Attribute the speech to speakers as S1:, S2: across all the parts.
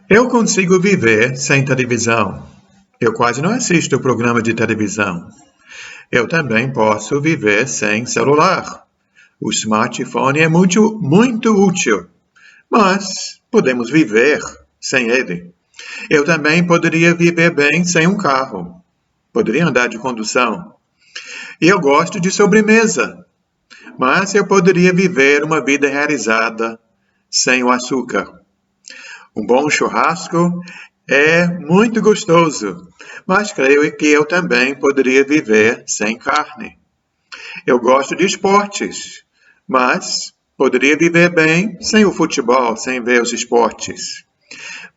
S1: Eu consigo viver sem televisão. Eu quase não assisto programa de televisão. Eu também posso viver sem celular. O smartphone é muito útil, mas podemos viver sem ele. Eu também poderia viver bem sem um carro. Poderia andar de condução. E eu gosto de sobremesa, mas eu poderia viver uma vida realizada sem o açúcar. Um bom churrasco é muito gostoso, mas creio que eu também poderia viver sem carne. Eu gosto de esportes, mas poderia viver bem sem o futebol, sem ver os esportes.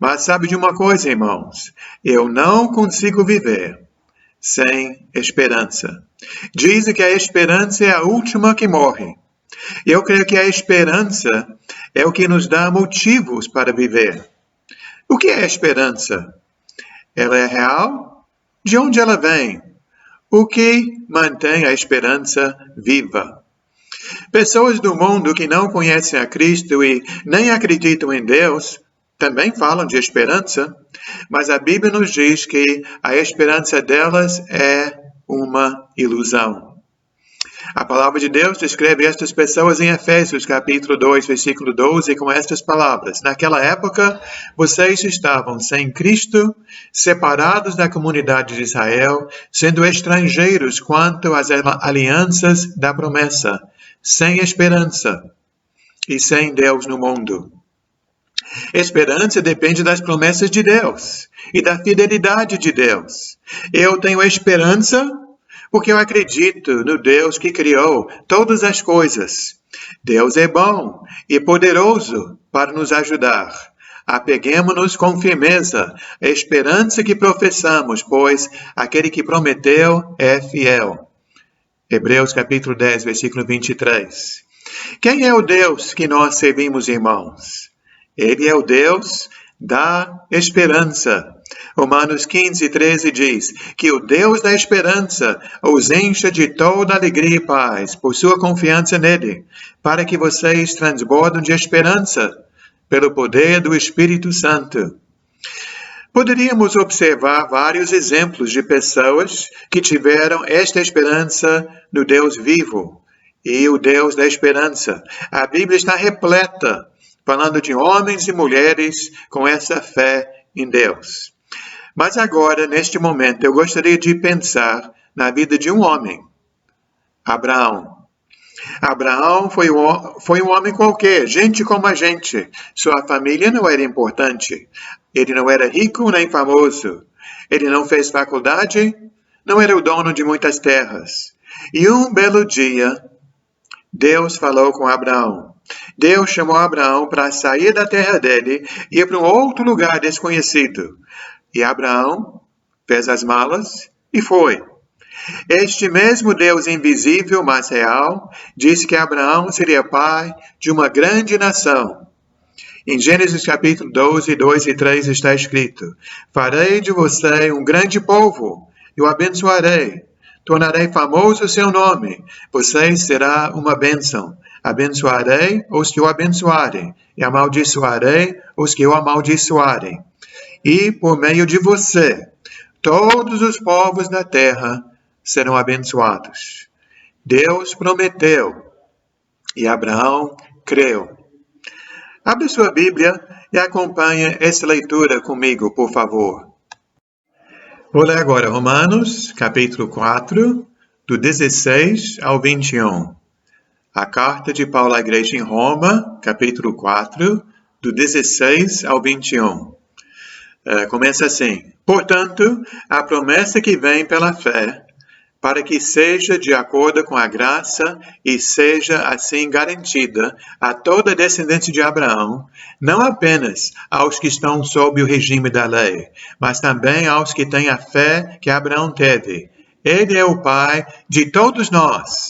S1: Mas sabe de uma coisa, irmãos? Eu não consigo viver sem esperança. Dizem que a esperança é a última que morre. Eu creio que a esperança é o que nos dá motivos para viver. O que é a esperança? Ela é real? De onde ela vem? O que mantém a esperança viva? Pessoas do mundo que não conhecem a Cristo e nem acreditam em Deus também falam de esperança, mas a Bíblia nos diz que a esperança delas é uma ilusão. A palavra de Deus descreve estas pessoas em Efésios, capítulo 2, versículo 12, com estas palavras. Naquela época, vocês estavam sem Cristo, separados da comunidade de Israel, sendo estrangeiros quanto às alianças da promessa, sem esperança e sem Deus no mundo. Esperança depende das promessas de Deus e da fidelidade de Deus. Eu tenho esperança porque eu acredito no Deus que criou todas as coisas. Deus é bom e poderoso para nos ajudar. Apeguemo-nos com firmeza à esperança que professamos, pois aquele que prometeu é fiel. Hebreus capítulo 10, versículo 23. Quem é o Deus que nós servimos, irmãos? Ele é o Deus da esperança. Romanos 15, 13 diz que o Deus da esperança os encha de toda alegria e paz por sua confiança nele, para que vocês transbordem de esperança pelo poder do Espírito Santo. Poderíamos observar vários exemplos de pessoas que tiveram esta esperança no Deus vivo e o Deus da esperança. A Bíblia está repleta falando de homens e mulheres com essa fé em Deus. Mas agora, neste momento, eu gostaria de pensar na vida de um homem, Abraão. Abraão foi um homem qualquer, gente como a gente. Sua família não era importante. Ele não era rico nem famoso. Ele não fez faculdade, não era o dono de muitas terras. E um belo dia, Deus falou com Abraão. Deus chamou Abraão para sair da terra dele e ir para um outro lugar desconhecido. E Abraão fez as malas e foi. Este mesmo Deus invisível, mas real, disse que Abraão seria pai de uma grande nação. Em Gênesis capítulo 12, 2 e 3 está escrito: farei de você um grande povo e o abençoarei. Tornarei famoso o seu nome. Você será uma bênção. Abençoarei os que o abençoarem e amaldiçoarei os que o amaldiçoarem. E por meio de você, todos os povos da terra serão abençoados. Deus prometeu e Abraão creu. Abra sua Bíblia e acompanhe essa leitura comigo, por favor. Vou ler agora Romanos, capítulo 4, do 16 ao 21. A carta de Paulo à igreja em Roma, capítulo 4, do 16 ao 21. Começa assim: portanto, a promessa que vem pela fé, para que seja de acordo com a graça e seja assim garantida a toda a descendência de Abraão, não apenas aos que estão sob o regime da lei, mas também aos que têm a fé que Abraão teve. Ele é o pai de todos nós.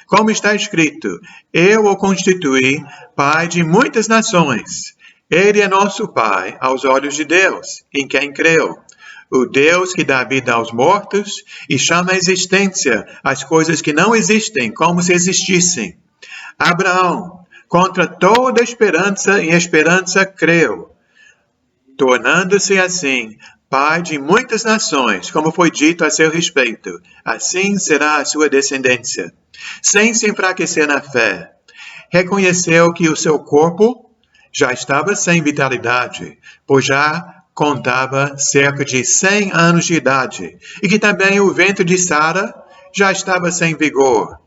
S1: Como está escrito, eu o constituí pai de muitas nações. Ele é nosso pai aos olhos de Deus, em quem creu. O Deus que dá vida aos mortos e chama à existência as coisas que não existem como se existissem. Abraão, contra toda esperança, em esperança creu, tornando-se assim pai de muitas nações, como foi dito a seu respeito, assim será a sua descendência. Sem se enfraquecer na fé, reconheceu que o seu corpo já estava sem vitalidade, pois já contava cerca de 100 anos de idade, e que também o ventre de Sara já estava sem vigor.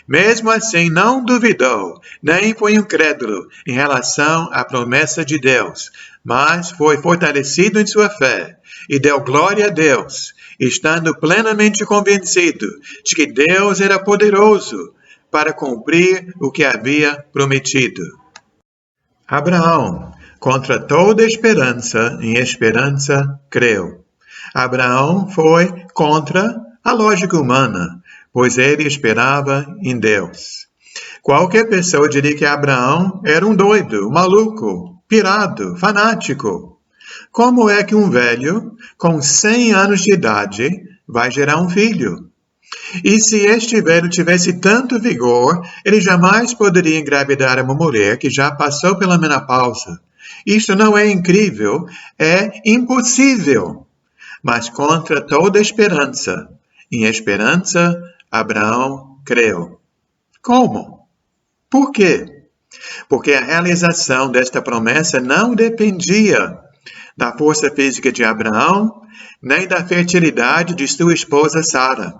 S1: Mesmo assim, não duvidou, nem foi incrédulo em relação à promessa de Deus, mas foi fortalecido em sua fé e deu glória a Deus, estando plenamente convencido de que Deus era poderoso para cumprir o que havia prometido. Abraão, contra toda esperança, em esperança creu. Abraão foi contra a lógica humana, pois ele esperava em Deus. Qualquer pessoa diria que Abraão era um doido, maluco, pirado, fanático. Como é que um velho com 100 anos de idade vai gerar um filho? E se este velho tivesse tanto vigor, ele jamais poderia engravidar uma mulher que já passou pela menopausa. Isto não é incrível, é impossível. Mas contra toda esperança, em esperança, Abraão creu. Como? Por quê? Porque a realização desta promessa não dependia da força física de Abraão, nem da fertilidade de sua esposa Sara.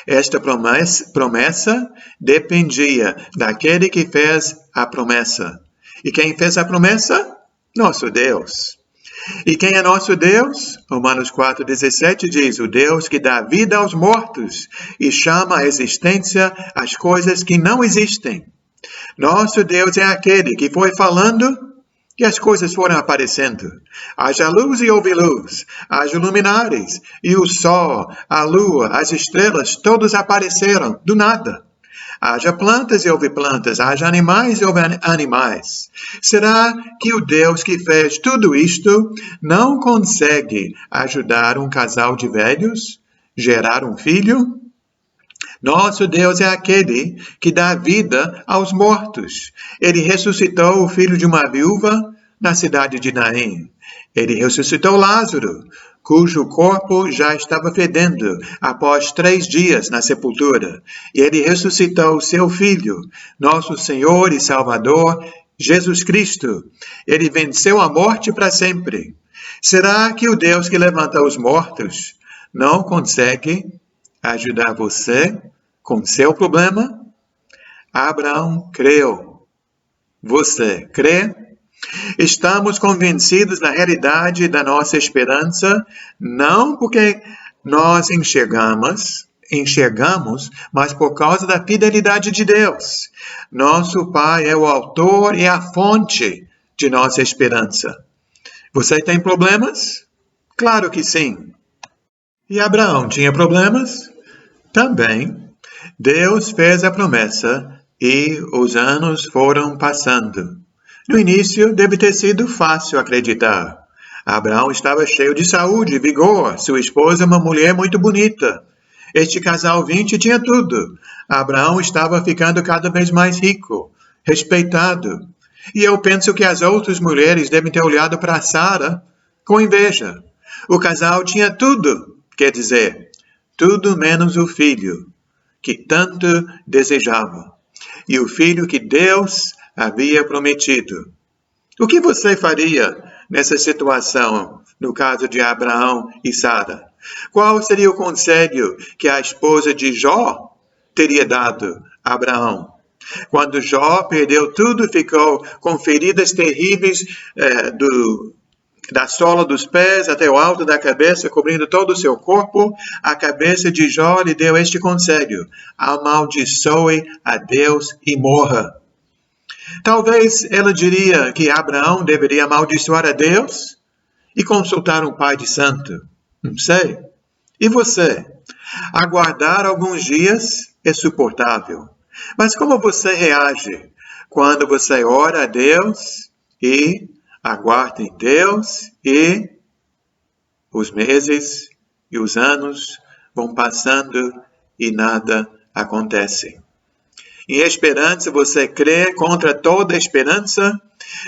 S1: Esta promessa dependia daquele que fez a promessa. E quem fez a promessa? Nosso Deus. E quem é nosso Deus? Romanos 4,17 diz, o Deus que dá vida aos mortos e chama à existência as coisas que não existem. Nosso Deus é aquele que foi falando e as coisas foram aparecendo. Haja luz e houve luz. Haja luminares e o sol, a lua, as estrelas, todos apareceram do nada. Haja plantas e houve plantas, haja animais e houve animais. Será que o Deus que fez tudo isto não consegue ajudar um casal de velhos, gerar um filho? Nosso Deus é aquele que dá vida aos mortos. Ele ressuscitou o filho de uma viúva na cidade de Naim. Ele ressuscitou Lázaro, cujo corpo já estava fedendo após 3 dias na sepultura. E ele ressuscitou seu filho, nosso Senhor e Salvador, Jesus Cristo. Ele venceu a morte para sempre. Será que o Deus que levanta os mortos não consegue ajudar você com seu problema? Abraão creu. Você crê? Estamos convencidos da realidade da nossa esperança, não porque nós enxergamos, mas por causa da fidelidade de Deus. Nosso Pai é o autor e a fonte de nossa esperança. Você tem problemas? Claro que sim. E Abraão tinha problemas? Também. Deus fez a promessa e os anos foram passando. No início, deve ter sido fácil acreditar. Abraão estava cheio de saúde e vigor. Sua esposa, uma mulher muito bonita. Este casal 20 tinha tudo. Abraão estava ficando cada vez mais rico, respeitado. E eu penso que as outras mulheres devem ter olhado para Sara com inveja. O casal tinha tudo, quer dizer, tudo menos o filho que tanto desejava. E o filho que Deus havia prometido. O que você faria nessa situação, no caso de Abraão e Sara? Qual seria o conselho que a esposa de Jó teria dado a Abraão? Quando Jó perdeu tudo, ficou com feridas terríveis da sola dos pés até o alto da cabeça, cobrindo todo o seu corpo, a cabeça de Jó lhe deu este conselho: amaldiçoe a Deus e morra. Talvez ela diria que Abraão deveria amaldiçoar a Deus e consultar um pai de santo. Não sei. E você? Aguardar alguns dias é suportável. Mas como você reage quando você ora a Deus e aguarda em Deus e os meses e os anos vão passando e nada acontece? Em esperança, você crê contra toda esperança?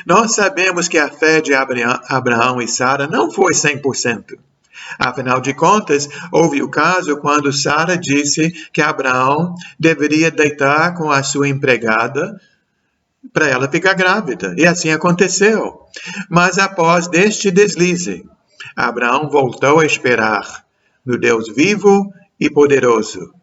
S1: Nós sabemos que a fé de Abraão e Sara não foi 100%. Afinal de contas, houve o caso quando Sara disse que Abraão deveria deitar com a sua empregada para ela ficar grávida. E assim aconteceu. Mas após este deslize, Abraão voltou a esperar no Deus vivo e poderoso.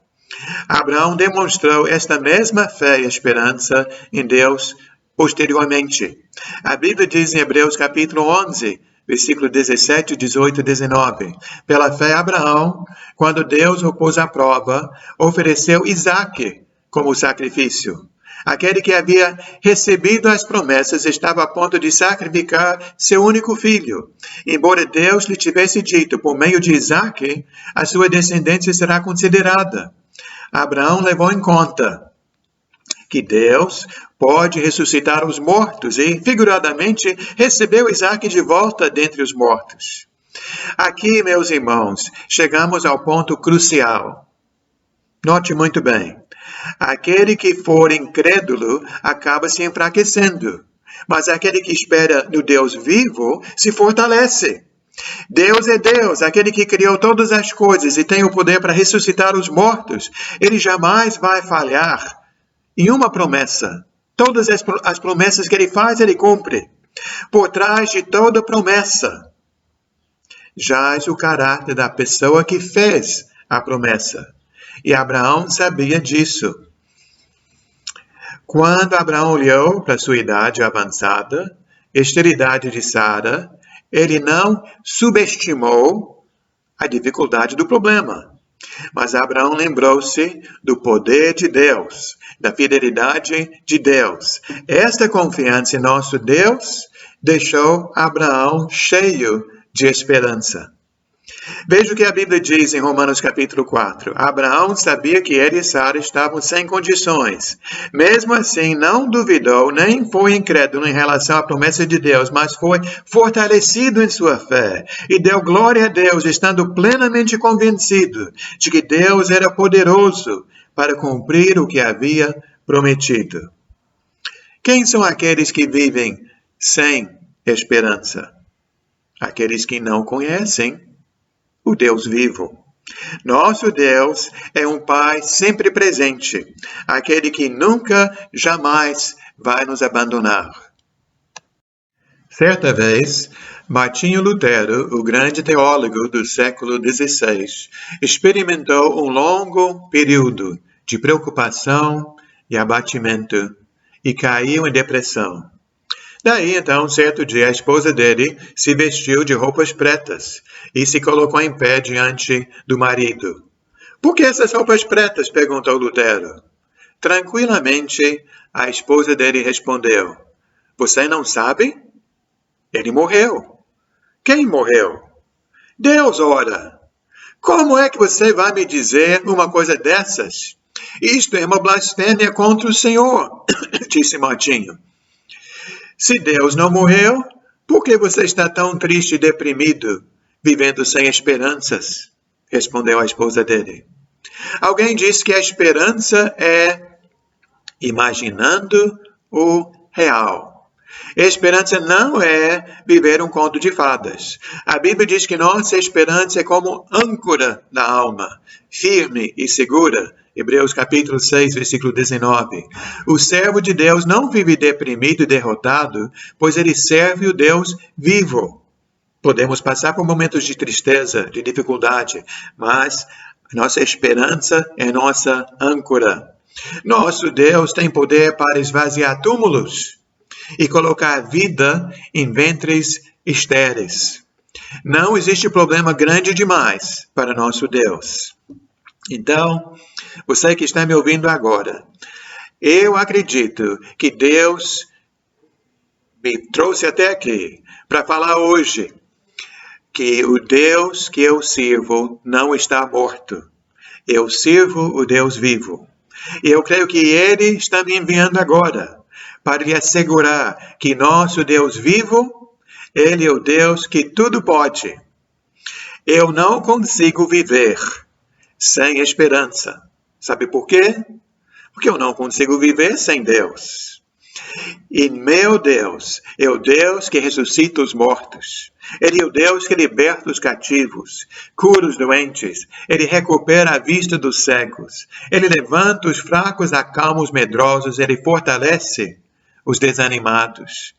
S1: Abraão demonstrou esta mesma fé e esperança em Deus posteriormente. A Bíblia diz em Hebreus capítulo 11, versículo 17, 18 e 19. Pela fé, Abraão, quando Deus o pôs à prova, ofereceu Isaque como sacrifício. Aquele que havia recebido as promessas estava a ponto de sacrificar seu único filho. Embora Deus lhe tivesse dito, por meio de Isaque, a sua descendência será considerada. Abraão levou em conta que Deus pode ressuscitar os mortos e, figuradamente, recebeu Isaque de volta dentre os mortos. Aqui, meus irmãos, chegamos ao ponto crucial. Note muito bem. Aquele que for incrédulo acaba se enfraquecendo, mas aquele que espera no Deus vivo se fortalece. Deus é Deus, aquele que criou todas as coisas e tem o poder para ressuscitar os mortos. Ele jamais vai falhar em uma promessa. Todas as promessas que ele faz, ele cumpre. Por trás de toda promessa, jaz o caráter da pessoa que fez a promessa. E Abraão sabia disso. Quando Abraão olhou para sua idade avançada, esterilidade de Sara, ele não subestimou a dificuldade do problema. Mas Abraão lembrou-se do poder de Deus, da fidelidade de Deus. Esta confiança em nosso Deus deixou Abraão cheio de esperança. Veja o que a Bíblia diz em Romanos capítulo 4. Abraão sabia que ele e Sara estavam sem condições. Mesmo assim, não duvidou, nem foi incrédulo em relação à promessa de Deus, mas foi fortalecido em sua fé e deu glória a Deus, estando plenamente convencido de que Deus era poderoso para cumprir o que havia prometido. Quem são aqueles que vivem sem esperança? Aqueles que não conhecem o Deus vivo. Nosso Deus é um Pai sempre presente, aquele que nunca, jamais vai nos abandonar. Certa vez, Martinho Lutero, o grande teólogo do século XVI, experimentou um longo período de preocupação e abatimento e caiu em depressão. Daí, então, certo dia, a esposa dele se vestiu de roupas pretas e se colocou em pé diante do marido. Por que essas roupas pretas? Perguntou Lutero. Tranquilamente, a esposa dele respondeu. Você não sabe? Ele morreu. Quem morreu? Deus, ora. Como é que você vai me dizer uma coisa dessas? Isto é uma blasfêmia contra o Senhor, disse Martinho. Se Deus não morreu, por que você está tão triste e deprimido, vivendo sem esperanças? Respondeu a esposa dele. Alguém disse que a esperança é imaginando o real. Esperança não é viver um conto de fadas. A Bíblia diz que nossa esperança é como âncora da alma, firme e segura. Hebreus capítulo 6, versículo 19. O servo de Deus não vive deprimido e derrotado, pois ele serve o Deus vivo. Podemos passar por momentos de tristeza, de dificuldade, mas nossa esperança é nossa âncora. Nosso Deus tem poder para esvaziar túmulos e colocar vida em ventres estéreis. Não existe problema grande demais para nosso Deus. Então, você que está me ouvindo agora, eu acredito que Deus me trouxe até aqui para falar hoje que o Deus que eu sirvo não está morto. Eu sirvo o Deus vivo. E eu creio que Ele está me enviando agora para lhe assegurar que nosso Deus vivo, Ele é o Deus que tudo pode. Eu não consigo viver sem esperança. Sabe por quê? Porque eu não consigo viver sem Deus. E meu Deus é o Deus que ressuscita os mortos. Ele é o Deus que liberta os cativos, cura os doentes. Ele recupera a vista dos cegos. Ele levanta os fracos, acalma os medrosos. Ele fortalece os desanimados.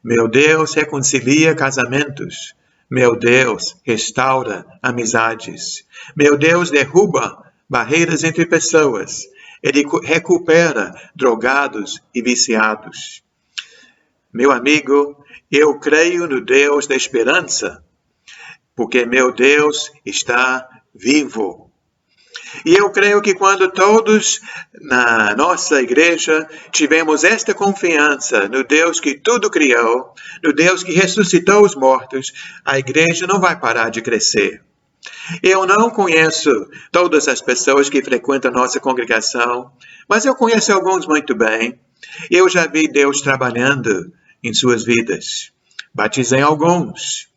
S1: Meu Deus reconcilia casamentos. Meu Deus restaura amizades. Meu Deus derruba barreiras entre pessoas. Ele recupera drogados e viciados. Meu amigo, eu creio no Deus da esperança, porque meu Deus está vivo. E eu creio que quando todos na nossa igreja tivemos esta confiança no Deus que tudo criou, no Deus que ressuscitou os mortos, a igreja não vai parar de crescer. Eu não conheço todas as pessoas que frequentam a nossa congregação, mas eu conheço alguns muito bem. Eu já vi Deus trabalhando em suas vidas. Batizei alguns.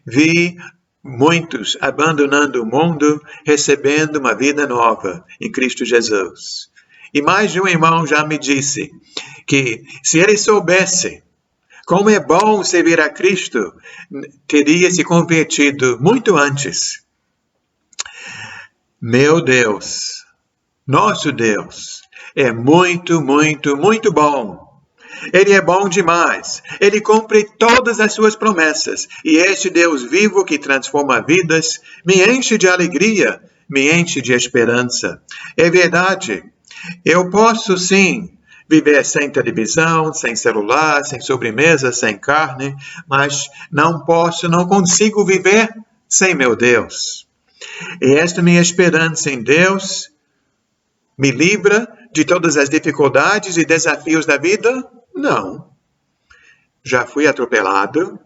S1: Vi muitos abandonando o mundo, recebendo uma vida nova em Cristo Jesus. E mais de um irmão já me disse que se ele soubesse como é bom servir a Cristo, teria se convertido muito antes. Meu Deus, nosso Deus, é muito, muito, muito bom. Ele é bom demais. Ele cumpre todas as suas promessas. E este Deus vivo que transforma vidas me enche de alegria, me enche de esperança. É verdade. Eu posso sim viver sem televisão, sem celular, sem sobremesa, sem carne, mas não consigo viver sem meu Deus. E esta minha esperança em Deus me livra de todas as dificuldades e desafios da vida? Não. Já fui atropelado,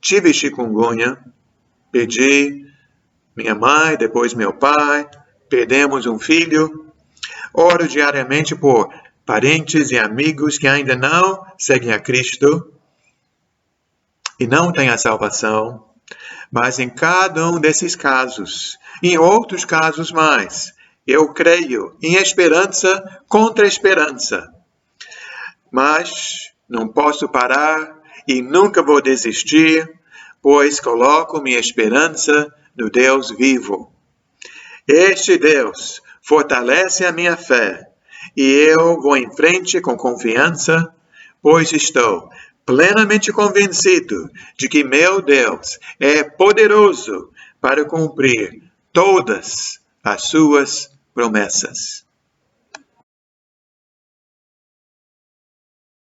S1: tive chikungunya, perdi minha mãe, depois meu pai, perdemos um filho. Oro diariamente por parentes e amigos que ainda não seguem a Cristo e não têm a salvação. Mas em cada um desses casos, em outros casos mais, eu creio em esperança contra esperança. Mas não posso parar e nunca vou desistir, pois coloco minha esperança no Deus vivo. Este Deus fortalece a minha fé e eu vou em frente com confiança, pois estou plenamente convencido de que meu Deus é poderoso para cumprir todas as suas promessas.